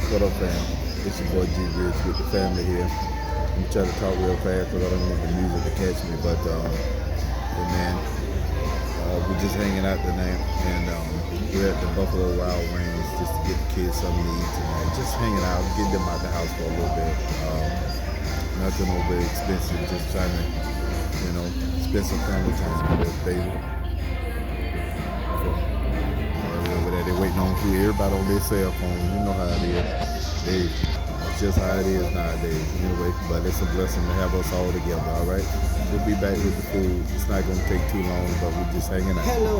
What up, fam? It's your boy G Rich with the family here. I'm trying to talk real fast because I don't want the music to catch me. But, hey man, we're just hanging out tonight, and we're at the Buffalo Wild Wings just to get the kids something to eat tonight. Just hanging out, get them out the house for a little bit. Nothing over expensive, just trying to, spend some family time with their baby. Over there, they waiting on food. Everybody on their cell phone. You know how it is. It's just how it is nowadays. Anyway, but it's a blessing to have us all together. All right, we'll be back with the food. It's not gonna take too long, but we're just hanging out. Hello.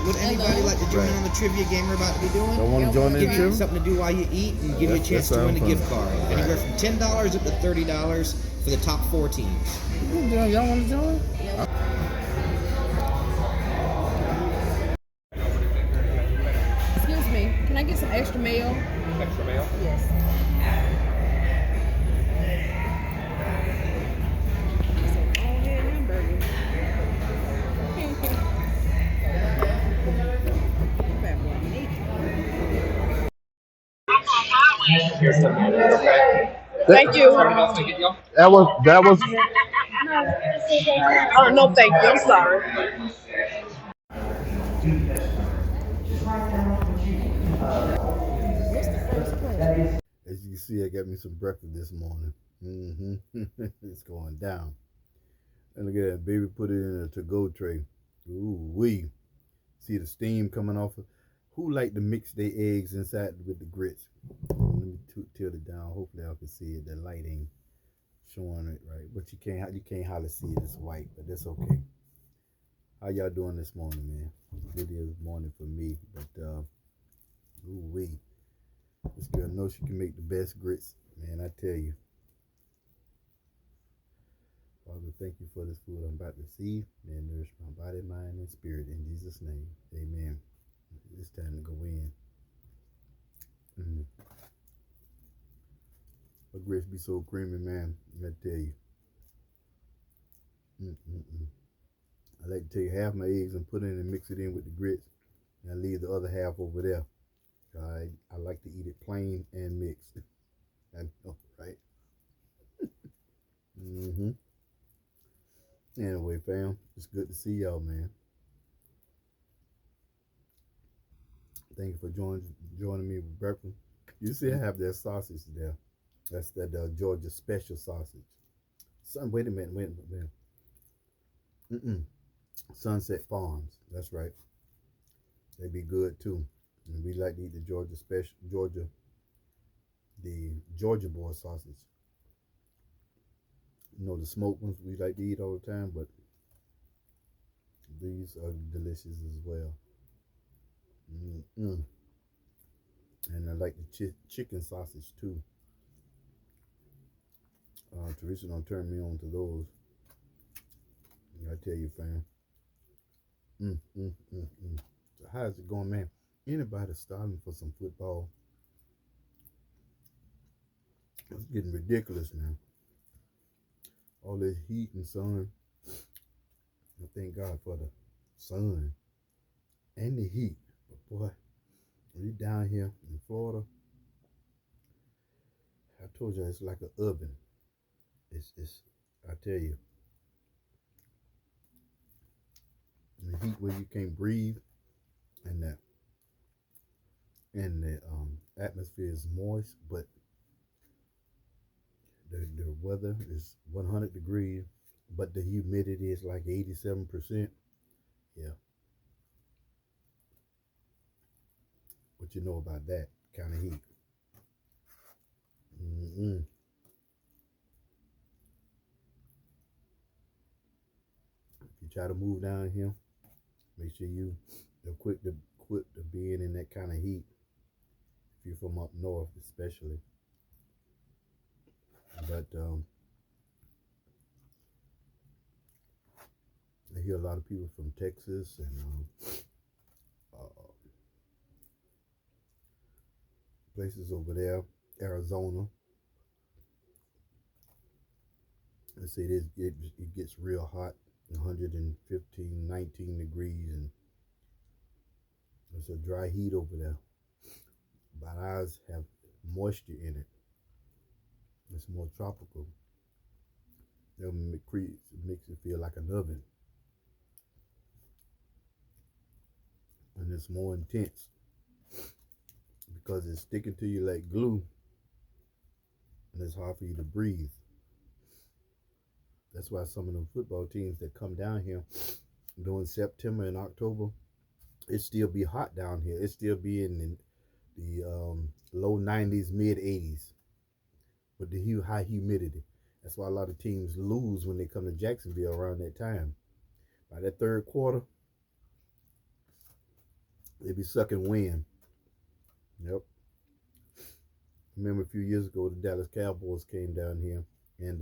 Would anybody like to join in on the trivia game we're about to be doing? Don't want to join in Give you too? something to do while you eat, and give you a chance to win a gift card. Anywhere from $10 up to $30 for the top 4 teams. Y'all want to join? Excuse me, can I get some extra mayo? Extra mayo? Yes. It's an all-head hamburger. Fat boy, Here's the menu, okay? Thank you. Something else to get you? That was. Oh, no, thank you. I'm sorry. As you can see, I got me some breakfast this morning. It's going down. And look at that, baby put it in a to-go tray. Ooh wee. See the steam coming off of. Who like to mix their eggs inside with the grits? Let me tilt it down. Hopefully I can see it. The light ain't showing it right, but you can't hardly see it. It's white, but that's okay. How y'all doing this morning, man? Good this morning for me, but ooh wee. This girl knows she can make the best grits, man. I tell you. Father, thank you for this food I'm about to receive. Man, nourish my body, mind, and spirit in Jesus' name. Amen. It's time to go in. My grits be so creamy, man. I tell you. I like to take half my eggs and put it in and mix it in with the grits, and I leave the other half over there. I like to eat it plain and mixed. I know, right? Anyway, fam, it's good to see y'all, man. Thank you for joining me with breakfast. You see, I have that sausage there. That's that Georgia special sausage. Wait a minute. Sunset Farms. That's right. They be good too. And we like to eat the Georgia boy sausage. You know, the smoked ones we like to eat all the time, but these are delicious as well. And I like the chicken sausage too. Teresa don't turn me on to those. I tell you, fam. So how's it going, man? Anybody starting for some football? It's getting ridiculous now. All this heat and sun. I thank God for the sun and the heat. But boy, when you're down here in Florida, I told you it's like an oven. I tell you, the heat where you can't breathe, and the atmosphere is moist, but the weather is 100 degrees, but the humidity is like 87%. Yeah. What you know about that kind of heat? If you try to move down here, make sure you're quick to being in that kind of heat. If you're from up north, especially. But I hear a lot of people from Texas and places over there, Arizona. They say it gets real hot, 115, 19 degrees, and it's a dry heat over there. But ours have moisture in it. It's more tropical. It makes it feel like an oven. And it's more intense because it's sticking to you like glue and it's hard for you to breathe. That's why some of the football teams that come down here during September and October, it still be hot down here. It still be in the low 90s, mid 80s with the high humidity. That's why a lot of teams lose when they come to Jacksonville around that time. By that third quarter, they be sucking wind. Yep. Remember a few years ago, the Dallas Cowboys came down here, and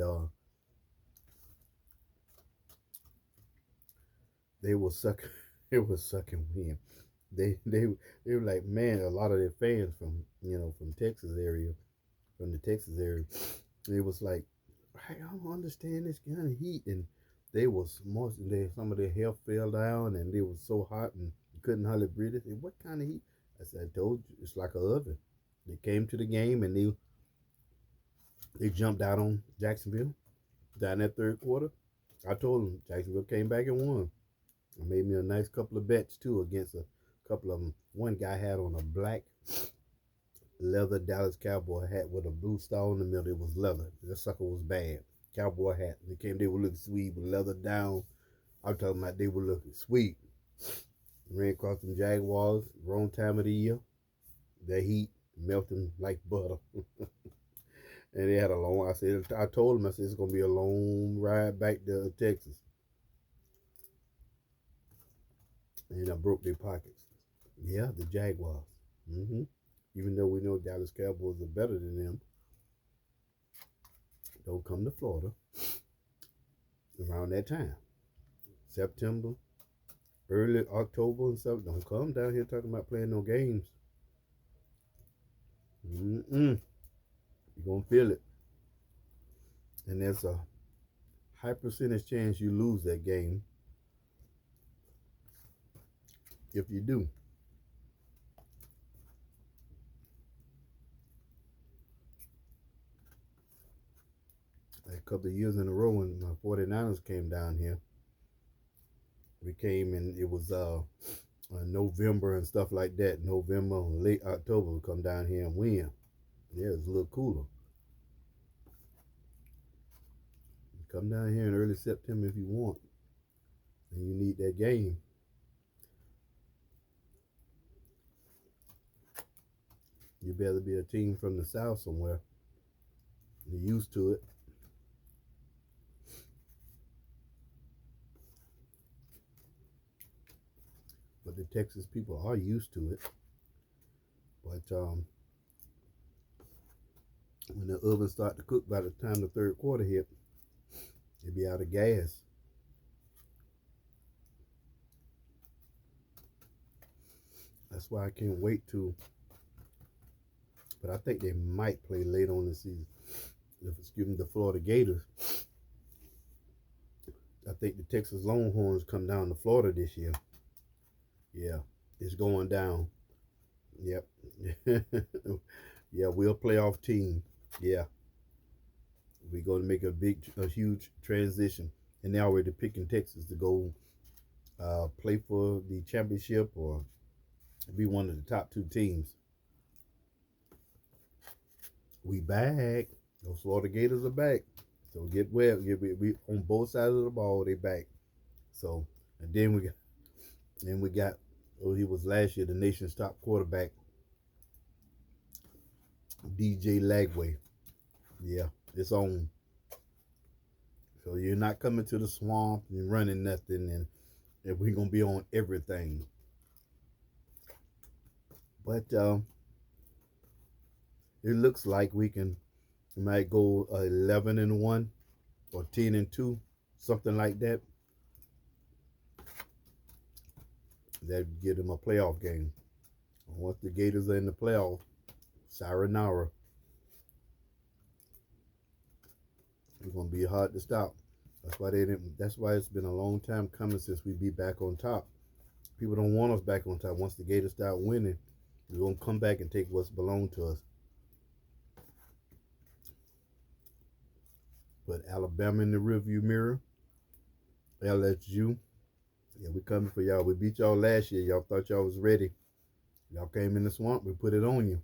they were sucking. It was sucking wind. They were like, man, a lot of their fans from Texas area, from the Texas area, it was like, I don't understand this kind of heat, and they was some of their hair fell down, and they was so hot and couldn't hardly breathe. They said, what kind of heat? I said, I told you, it's like an oven. They came to the game and they jumped out on Jacksonville down that third quarter. I told them Jacksonville came back and won. I made me a nice couple of bets too against a couple of them. One guy had on a black leather Dallas Cowboy hat with a blue star in the middle. It was leather. That sucker was bad. Cowboy hat. They were looking sweet with leather down. I'm talking about they were looking sweet. Ran across them Jaguars, wrong time of the year. The heat melting like butter. And they had a long, I told them, I said, it's going to be a long ride back to Texas. And I broke their pockets. Yeah, the Jaguars. Even though we know Dallas Cowboys are better than them, don't come to Florida around that time. September, early October and stuff. Don't come down here talking about playing no games. You're going to feel it. And there's a high percentage chance you lose that game if you do. A couple of years in a row when my 49ers came down here, we came and it was November and stuff like that. November, late October, we come down here and win. Yeah, it's a little cooler. Come down here in early September if you want, and you need that game. You better be a team from the South somewhere. You're used to it. But the Texas people are used to it. But when the oven start to cook, by the time the third quarter hit, they be out of gas. That's why I can't wait to. But I think they might play late on the season. Excuse me, the Florida Gators. I think the Texas Longhorns come down to Florida this year. Yeah, it's going down. Yep. Yeah, we're a playoff team. Yeah. We're going to make a huge transition. And they're already picking Texas to go play for the championship or be one of the top two teams. We back. Those Florida Gators are back. So get well. We on both sides of the ball. They back. So and then we got. Oh, he was last year the nation's top quarterback, DJ Lagway. Yeah, it's on. So you're not coming to the swamp and running nothing, and we're gonna be on everything. But it looks like we might go 11-1 or 10-2, something like that. That'd give them a playoff game. Once the Gators are in the playoff, sayonara. It's gonna be hard to stop. That's why they didn't. That's why it's been a long time coming since we be back on top. People don't want us back on top. Once the Gators start winning, we're gonna come back and take what's belonged to us. Put Alabama in the rearview mirror. LSU. Yeah, we coming for y'all. We beat y'all last year. Y'all thought y'all was ready. Y'all came in the swamp. We put it on you.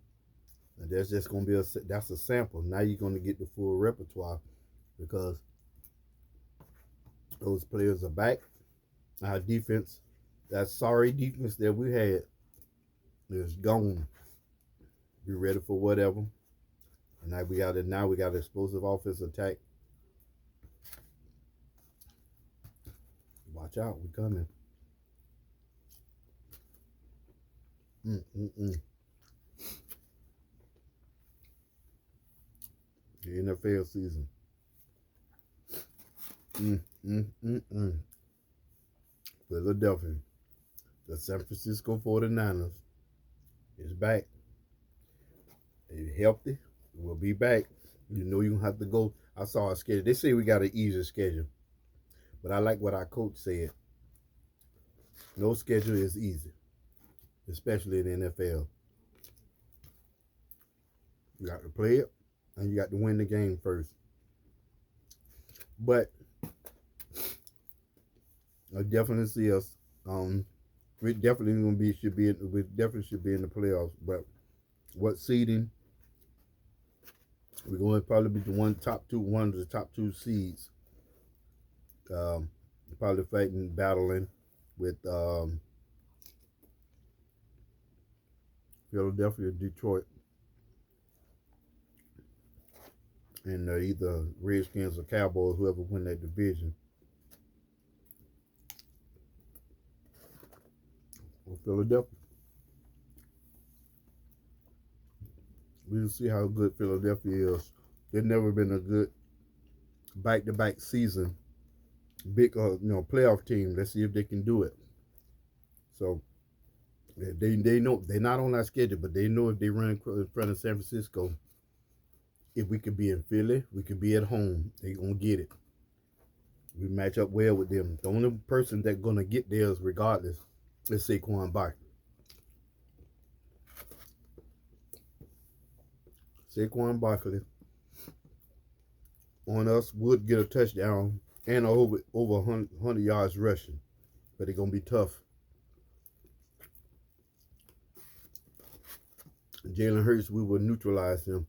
And that's just gonna be that's a sample. Now you're gonna get the full repertoire because those players are back. Our defense, that sorry defense that we had, is gone. Be ready for whatever. And now we got it. Now we got an explosive offense attack. Watch out, we coming. Mm-mm-mm. The NFL season. Mm-mm-mm-mm. Philadelphia. The San Francisco 49ers is back. They're healthy. We'll be back. You know you have to go. I saw a schedule. They say we got an easier schedule. But I like what our coach said. No schedule is easy, especially in the NFL. You got to play it, and you got to win the game first. But I definitely see us. We definitely should be in the playoffs. But what seeding? We're going to probably be one of the top two seeds. Probably battling with Philadelphia, Detroit, and either Redskins or Cowboys, whoever win that division. Or Philadelphia. We'll see how good Philadelphia is. They've never been a good back-to-back season big playoff team. Let's see if they can do it. So they know they're not on our schedule, but they know if they run in front of San Francisco, if we could be in Philly, we could be at home. They're gonna get it. We match up well with them. The only person that's gonna get theirs regardless is Saquon Barkley. Saquon Barkley on us would get a touchdown and over 100 yards rushing, but it's gonna be tough. Jalen Hurts, we will neutralize him.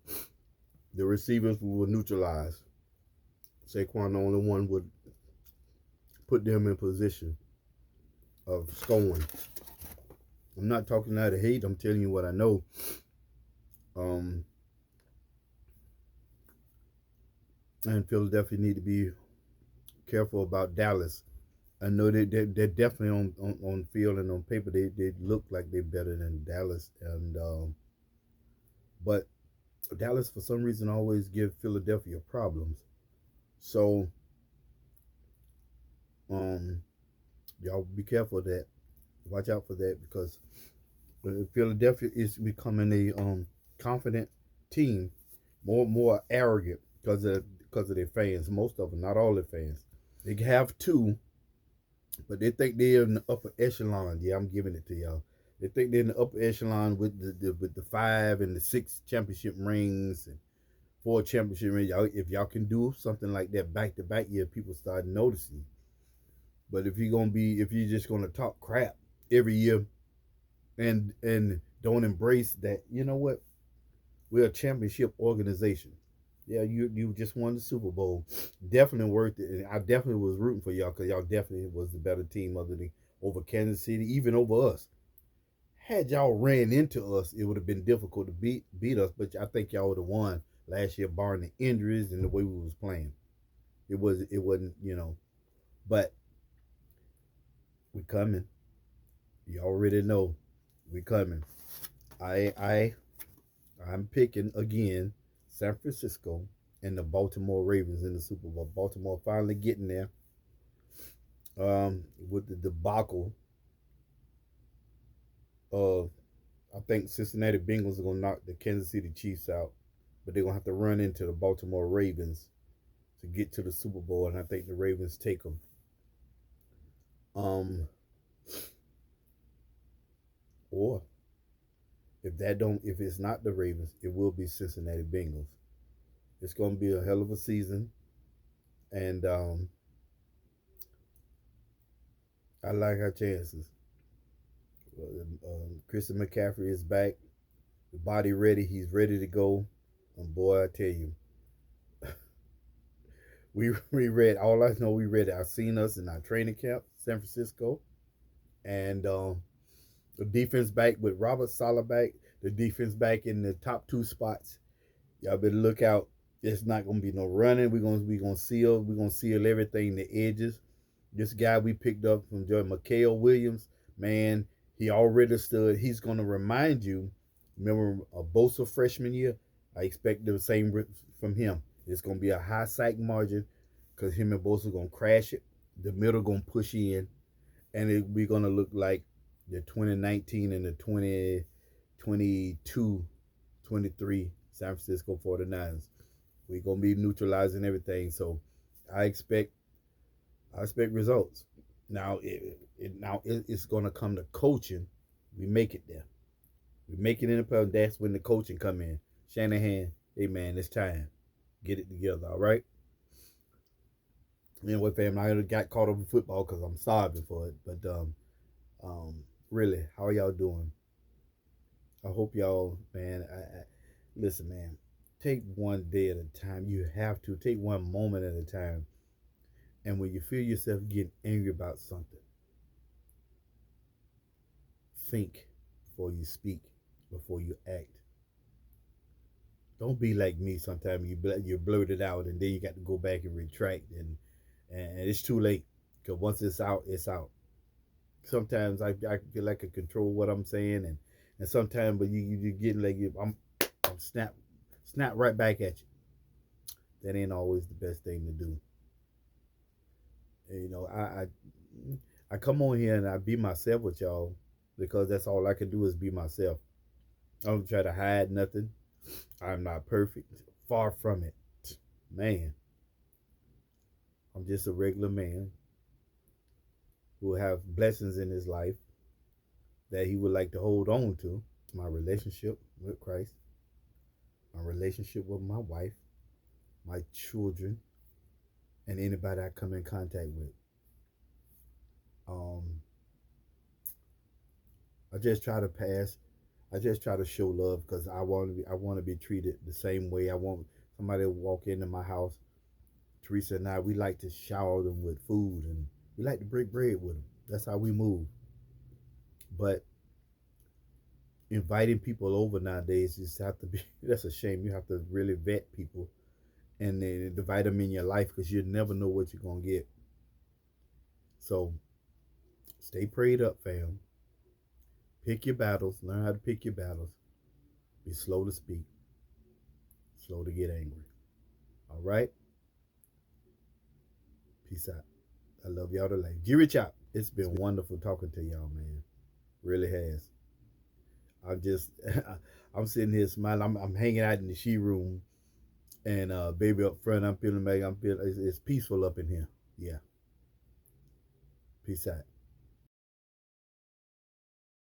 The receivers, we will neutralize. Saquon, the only one, would put them in position of scoring. I'm not talking out of hate. I'm telling you what I know. And Philadelphia need to be careful about Dallas. I know they're definitely on field and on paper they look like they're better than Dallas, and but Dallas for some reason always give Philadelphia problems. So y'all be careful of that. Watch out for that because Philadelphia is becoming a confident team, more arrogant because of their fans. Most of them, not all their fans. They have two, but they think they're in the upper echelon. Yeah, I'm giving it to y'all. They think they're in the upper echelon with the 5 and the 6 championship rings and 4 championship rings. If y'all can do something like that back to back year, people start noticing. But if you're just gonna talk crap every year and don't embrace that, you know what? We're a championship organization. Yeah, you just won the Super Bowl. Definitely worth it. And I definitely was rooting for y'all because y'all definitely was the better team over Kansas City, even over us. Had y'all ran into us, it would have been difficult to beat us, but I think y'all would have won last year, barring the injuries and the way we was playing. It wasn't, but we coming. You already know we coming. I'm picking again San Francisco and the Baltimore Ravens in the Super Bowl. Baltimore finally getting there with the debacle of, I think Cincinnati Bengals are going to knock the Kansas City Chiefs out, but they're going to have to run into the Baltimore Ravens to get to the Super Bowl, and I think the Ravens take them. Or if it's not the Ravens, it will be Cincinnati Bengals. It's going to be a hell of a season. And I like our chances. Christian McCaffrey is back. The body ready. He's ready to go. And boy, I tell you, we read all I know. We read. I've seen us in our training camp, San Francisco, and the defense back with Robert Saleh back. The defense back in the top two spots. Y'all better look out. It's not gonna be no running. We're gonna seal. We're gonna seal everything. The edges. This guy we picked up from Jordan, Mikael Williams, man, he already stood. He's going to remind you, remember a Bosa freshman year? I expect the same from him. It's going to be a high sack margin because him and Bosa going to crash it. The middle going to push in, and we're going to look like the 2019 and the 2022, 23 San Francisco 49ers. We're going to be neutralizing everything. So I expect results. Now it's going to come to coaching. We make it there. We make it in the playoffs. That's when the coaching come in. Shanahan, hey man, it's time. Get it together, all right? Anyway, fam, I got caught up in football because I'm starving for it. But really, how are y'all doing? I hope y'all, man. Listen, man. Take one day at a time. You have to take one moment at a time. And when you feel yourself getting angry about something, think before you speak, before you act. Don't be like me. Sometimes you blurt it out, and then you got to go back and retract, and it's too late. Because once it's out, it's out. Sometimes I feel like I control what I'm saying, and sometimes, but you getting like I'm snap right back at you. That ain't always the best thing to do. And, you know, I come on here and I be myself with y'all because that's all I can do is be myself. I don't try to hide nothing. I'm not perfect. Far from it. Man. I'm just a regular man who have blessings in his life that he would like to hold on to. My relationship with Christ, my relationship with my wife, my children, and anybody I come in contact with. I just try to pass. I just try to show love because I want to be treated the same way. I want somebody to walk into my house. Teresa and I, we like to shower them with food, and we like to break bread with them. That's how we move. But inviting people over nowadays just have to be. That's a shame. You have to really vet people and then invite them in your life because you never know what you're gonna get. So stay prayed up, fam. Pick your battles. Learn how to pick your battles. Be slow to speak. Slow to get angry. All right? Peace out. I love y'all to life. G-Rich out. It's been wonderful talking to y'all, man. Really has. I'm sitting here smiling. I'm hanging out in the she room. And baby up front, I'm feeling it's peaceful up in here. Yeah. Peace out.